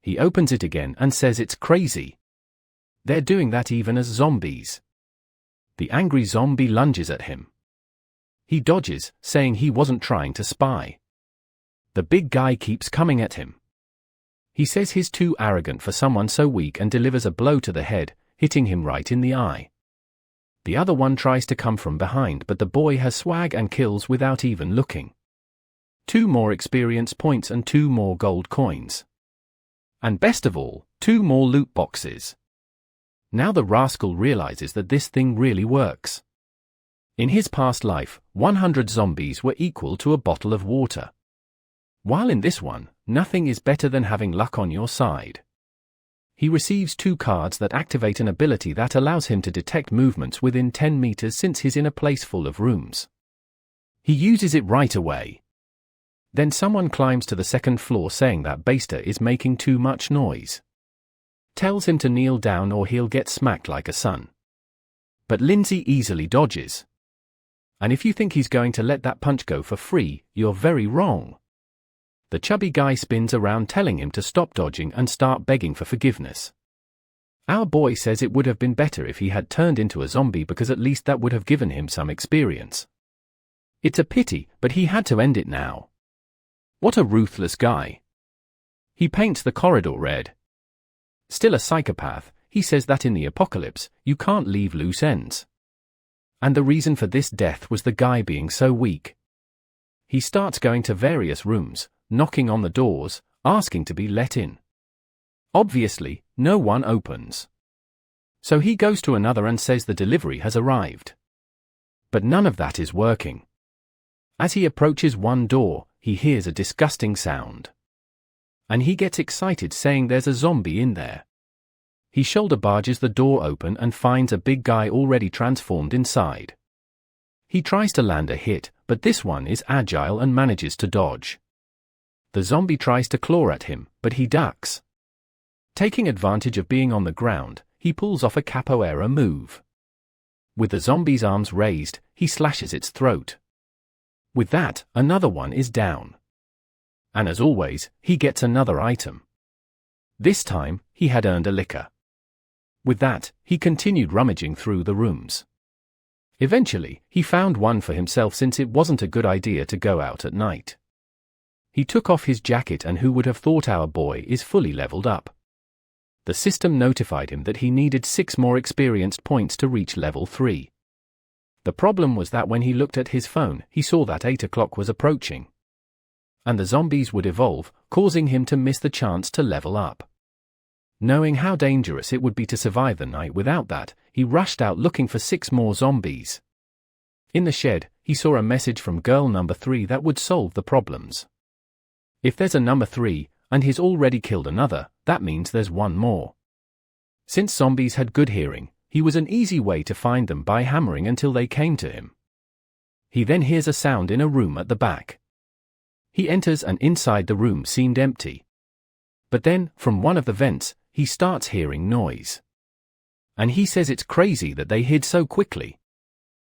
He opens it again and says it's crazy. They're doing that even as zombies. The angry zombie lunges at him. He dodges, saying he wasn't trying to spy. The big guy keeps coming at him. He says he's too arrogant for someone so weak and delivers a blow to the head, hitting him right in the eye. The other one tries to come from behind, but the boy has swag and kills without even looking. 2 more experience points and 2 more gold coins. And best of all, 2 more loot boxes. Now the rascal realizes that this thing really works. In his past life, 100 zombies were equal to a bottle of water. While in this one, nothing is better than having luck on your side. He receives 2 cards that activate an ability that allows him to detect movements within 10 meters since he's in a place full of rooms. He uses it right away. Then someone climbs to the 2nd floor saying that Baster is making too much noise. Tells him to kneel down or he'll get smacked like a son. But Lindsay easily dodges. And if you think he's going to let that punch go for free, you're very wrong. The chubby guy spins around telling him to stop dodging and start begging for forgiveness. Our boy says it would have been better if he had turned into a zombie because at least that would have given him some experience. It's a pity, but he had to end it now. What a ruthless guy. He paints the corridor red. Still a psychopath, he says that in the apocalypse, you can't leave loose ends. And the reason for this death was the guy being so weak. He starts going to various rooms, knocking on the doors, asking to be let in. Obviously, no one opens. So he goes to another and says the delivery has arrived. But none of that is working. As he approaches one door, he hears a disgusting sound. And he gets excited saying there's a zombie in there. He shoulder barges the door open and finds a big guy already transformed inside. He tries to land a hit, but this one is agile and manages to dodge. The zombie tries to claw at him, but he ducks. Taking advantage of being on the ground, he pulls off a capoeira move. With the zombie's arms raised, he slashes its throat. With that, another one is down. And as always, he gets another item. This time, he had earned a liquor. With that, he continued rummaging through the rooms. Eventually, he found one for himself since it wasn't a good idea to go out at night. He took off his jacket and who would have thought our boy is fully leveled up. The system notified him that he needed 6 more experienced points to reach level 3. The problem was that when he looked at his phone, he saw that 8 o'clock was approaching. And the zombies would evolve, causing him to miss the chance to level up. Knowing how dangerous it would be to survive the night without that, he rushed out looking for 6 more zombies. In the shed, he saw a message from girl number 3 that would solve the problems. If there's a number 3, and he's already killed another, that means there's one more. Since zombies had good hearing, he was an easy way to find them by hammering until they came to him. He then hears a sound in a room at the back. He enters and inside the room seemed empty. But then, from one of the vents, he starts hearing noise. And he says it's crazy that they hid so quickly.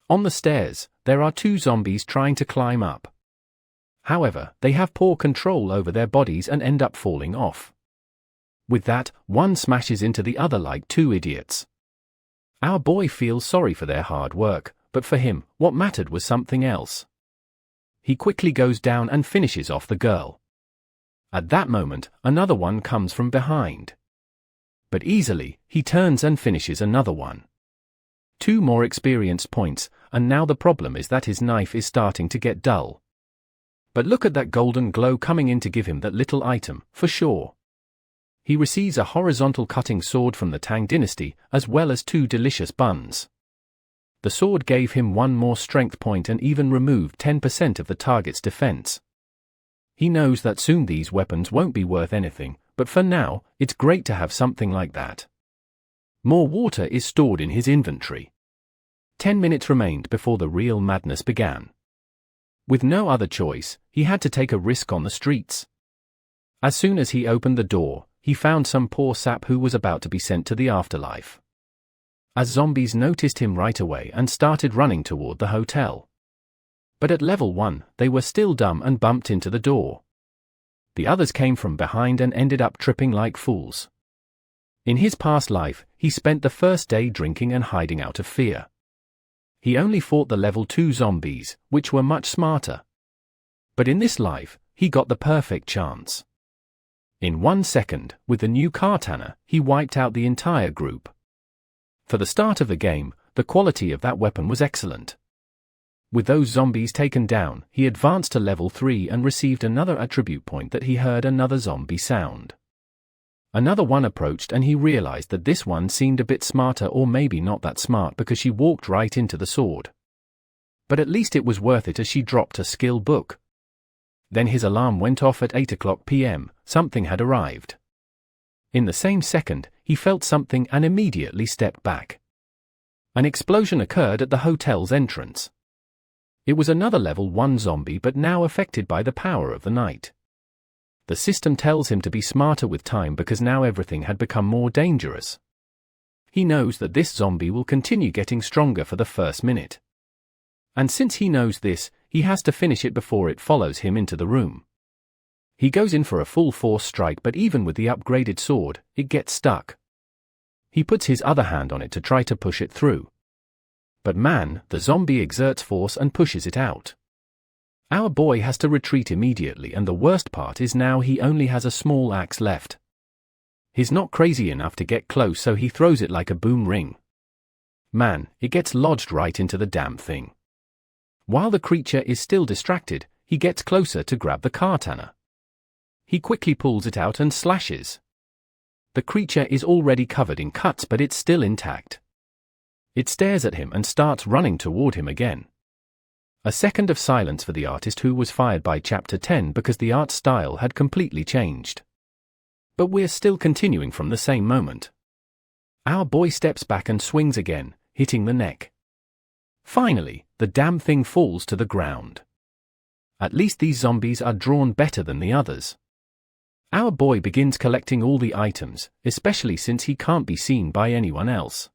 On the stairs, there are 2 zombies trying to climb up. However, they have poor control over their bodies and end up falling off. With that, one smashes into the other like 2 idiots. Our boy feels sorry for their hard work, but for him, what mattered was something else. He quickly goes down and finishes off the girl. At that moment, another one comes from behind. But easily, he turns and finishes another one. 2 more experience points, and now the problem is that his knife is starting to get dull. But look at that golden glow coming in to give him that little item, for sure. He receives a horizontal cutting sword from the Tang dynasty, as well as 2 delicious buns. The sword gave him 1 more strength point and even removed 10% of the target's defense. He knows that soon these weapons won't be worth anything, but for now, it's great to have something like that. More water is stored in his inventory. 10 minutes remained before the real madness began. With no other choice, he had to take a risk on the streets. As soon as he opened the door, he found some poor sap who was about to be sent to the afterlife. As zombies noticed him right away and started running toward the hotel. But at level 1, they were still dumb and bumped into the door. The others came from behind and ended up tripping like fools. In his past life, he spent the first day drinking and hiding out of fear. He only fought the level 2 zombies, which were much smarter. But in this life, he got the perfect chance. In 1 second, with the new katana, he wiped out the entire group. For the start of the game, the quality of that weapon was excellent. With those zombies taken down, he advanced to level 3 and received another attribute point that he heard another zombie sound. Another one approached and he realized that this one seemed a bit smarter, or maybe not that smart, because she walked right into the sword. But at least it was worth it as she dropped a skill book. Then his alarm went off at 8 p.m, something had arrived. In the same second, he felt something and immediately stepped back. An explosion occurred at the hotel's entrance. It was another level 1 zombie, but now affected by the power of the night. The system tells him to be smarter with time because now everything had become more dangerous. He knows that this zombie will continue getting stronger for the first minute. And since he knows this, he has to finish it before it follows him into the room. He goes in for a full force strike, but even with the upgraded sword, it gets stuck. He puts his other hand on it to try to push it through. But man, the zombie exerts force and pushes it out. Our boy has to retreat immediately, and the worst part is now he only has a small axe left. He's not crazy enough to get close, so he throws it like a boom ring. Man, it gets lodged right into the damn thing. While the creature is still distracted, he gets closer to grab the katana. He quickly pulls it out and slashes. The creature is already covered in cuts, but it's still intact. It stares at him and starts running toward him again. A second of silence for the artist, who was fired by Chapter 10 because the art style had completely changed. But we're still continuing from the same moment. Our boy steps back and swings again, hitting the neck. Finally, the damn thing falls to the ground. At least these zombies are drawn better than the others. Our boy begins collecting all the items, especially since he can't be seen by anyone else.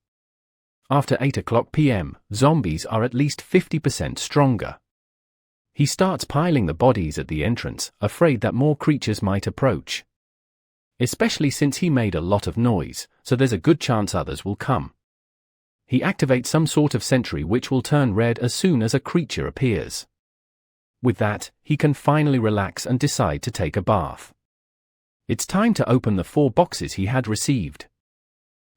After 8 p.m, zombies are at least 50% stronger. He starts piling the bodies at the entrance, afraid that more creatures might approach. Especially since he made a lot of noise, so there's a good chance others will come. He activates some sort of sentry which will turn red as soon as a creature appears. With that, he can finally relax and decide to take a bath. It's time to open the 4 boxes he had received.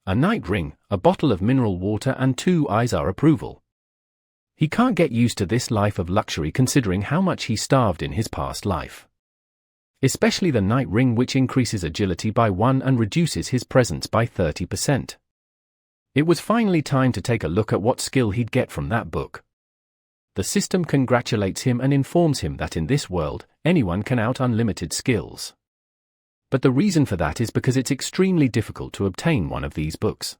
A night ring, a bottle of mineral water, and 2 eyes are approval. He can't get used to this life of luxury considering how much he starved in his past life. Especially the night ring, which increases agility by 1 and reduces his presence by 30%. It was finally time to take a look at what skill he'd get from that book. The system congratulates him and informs him that in this world, anyone can out unlimited skills. But the reason for that is because it's extremely difficult to obtain one of these books.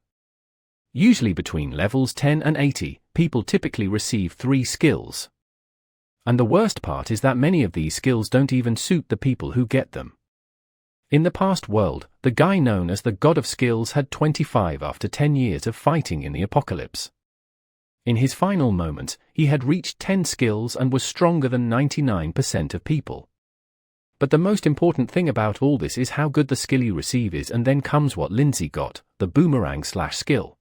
Usually between levels 10 and 80, people typically receive 3 skills. And the worst part is that many of these skills don't even suit the people who get them. In the past world, the guy known as the God of Skills had 25 after 10 years of fighting in the apocalypse. In his final moments, he had reached 10 skills and was stronger than 99% of people. But the most important thing about all this is how good the skill you receive is, and then comes what Lindsay got, the boomerang/skill.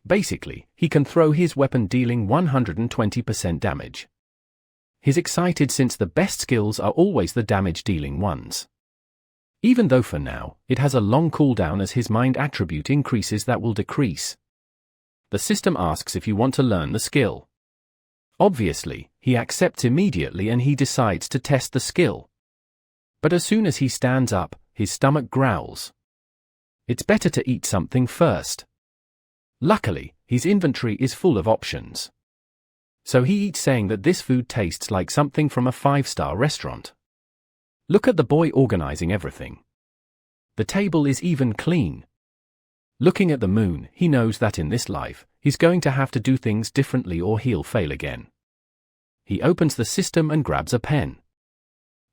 Basically, he can throw his weapon dealing 120% damage. He's excited since the best skills are always the damage-dealing ones. Even though for now, it has a long cooldown as his mind attribute increases that will decrease. The system asks if you want to learn the skill. Obviously, he accepts immediately and he decides to test the skill. But as soon as he stands up, his stomach growls. It's better to eat something first. Luckily, his inventory is full of options. So he eats, saying that this food tastes like something from a 5-star restaurant. Look at the boy organizing everything. The table is even clean. Looking at the moon, he knows that in this life, he's going to have to do things differently or he'll fail again. He opens the system and grabs a pen.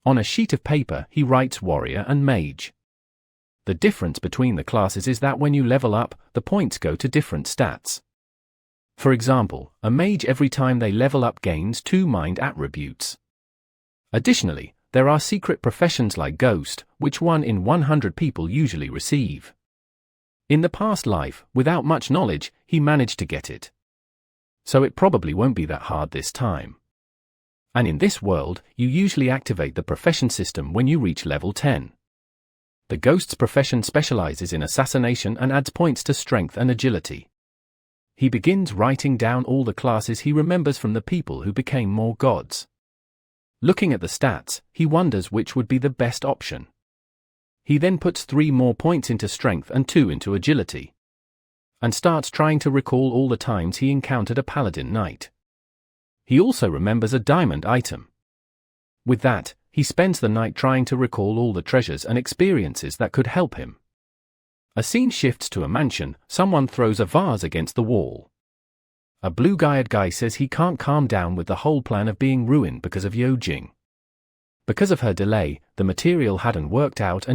On a sheet of paper, he writes warrior and mage. The difference between the classes is that when you level up, the points go to different stats. For example, a mage every time they level up gains 2 mind attributes. Additionally, there are secret professions like Ghost, which 1 in 100 people usually receive. In the past life, without much knowledge, he managed to get it. So it probably won't be that hard this time. And in this world, you usually activate the profession system when you reach level 10. The Ghost's profession specializes in assassination and adds points to strength and agility. He begins writing down all the classes he remembers from the people who became more gods. Looking at the stats, he wonders which would be the best option. He then puts 3 more points into strength and 2 into agility. And starts trying to recall all the times he encountered a paladin knight. He also remembers a diamond item. With that, he spends the night trying to recall all the treasures and experiences that could help him. A scene shifts to a mansion. Someone throws a vase against the wall. A blue-eyed guy says he can't calm down with the whole plan of being ruined because of Yojing. Because of her delay, the material hadn't worked out and